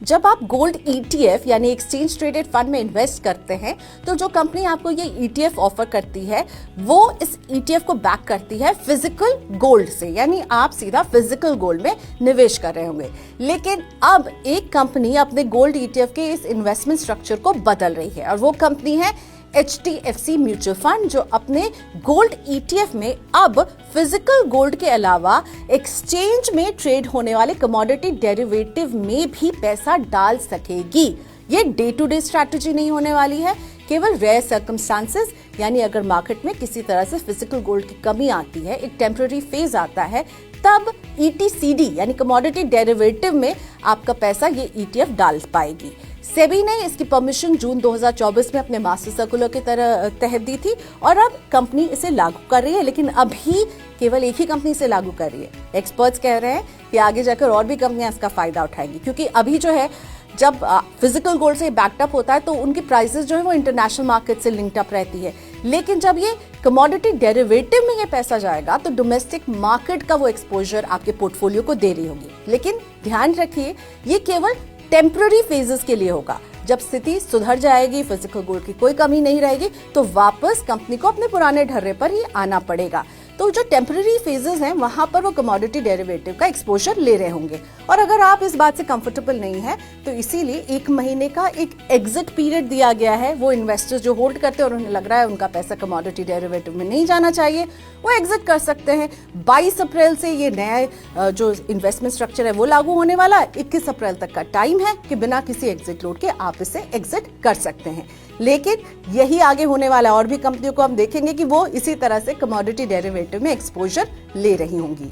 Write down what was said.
जब आप gold ETF यानी एक्सचेंज ट्रेडेड फंड में इन्वेस्ट करते हैं तो जो कंपनी आपको ये ईटीएफ ऑफर करती है वो इस ईटीएफ को बैक करती है फिजिकल गोल्ड से, यानी आप सीधा फिजिकल गोल्ड में निवेश कर रहे होंगे। लेकिन अब एक कंपनी अपने गोल्ड ईटीएफ के इस इन्वेस्टमेंट स्ट्रक्चर को बदल रही है और वो कंपनी है HDFC म्यूचुअल फंड, जो अपने गोल्ड ईटीएफ में अब फिजिकल गोल्ड के अलावा एक्सचेंज में ट्रेड होने वाले कमोडिटी डेरिवेटिव में भी पैसा डाल सकेगी। ये डे टू डे स्ट्रैटेजी नहीं होने वाली है, केवल रेयर सर्कमस्टांसेस, यानी अगर मार्केट में किसी तरह से फिजिकल गोल्ड की कमी आती है, एक टेम्पररी फेज आता है, तब ETCD यानी कमोडिटी डेरिवेटिव में आपका पैसा ये ETF डाल पाएगी। सेबी ने इसकी परमिशन जून 2024 में अपने मास्टर सर्कुलर के तहत दी थी और अब कंपनी इसे लागू कर रही है, लेकिन अभी केवल एक ही कंपनी इसे लागू कर रही है। एक्सपर्ट्स कह रहे हैं कि आगे जाकर और भी कंपनियां इसका फायदा उठाएंगी, क्योंकि अभी जो है जब फिजिकल गोल्ड से बैकअप होता है तो उनकी प्राइसेस जो है वो इंटरनेशनल मार्केट से लिंक्ड अप रहती है, लेकिन जब ये कमोडिटी डेरिवेटिव में ये पैसा जाएगा तो डोमेस्टिक मार्केट का वो एक्सपोजर आपके पोर्टफोलियो को दे रही होगी। लेकिन ध्यान रखिए, ये केवल टेम्पररी फेजेस के लिए होगा। जब स्थिति सुधर जाएगी, फिजिकल गोल्ड की कोई कमी नहीं रहेगी, तो वापस कंपनी को अपने पुराने ढर्रे पर ही आना पड़ेगा। तो जो टेम्पररी फेजेस हैं वहां पर वो कमोडिटी डेरिवेटिव का एक्सपोजर ले रहे होंगे। और अगर आप इस बात से कंफर्टेबल नहीं है तो इसीलिए 1 महीने का एक एग्जिट पीरियड दिया गया है। वो इन्वेस्टर्स जो होल्ड करते हैं और उन्हें लग रहा है उनका पैसा कमोडिटी डेरिवेटिव में नहीं जाना चाहिए, वो एग्जिट कर सकते हैं। 22 अप्रैल से ये नया जो इन्वेस्टमेंट स्ट्रक्चर है वो लागू होने वाला है। 21 अप्रैल तक का टाइम है कि बिना किसी एग्जिट लोड के आप इसे एग्जिट कर सकते हैं। लेकिन यही आगे होने वाला है, और भी कंपनियों को हम देखेंगे कि वो इसी तरह से कमोडिटी डेरिवेटिव में एक्सपोजर ले रही होंगी।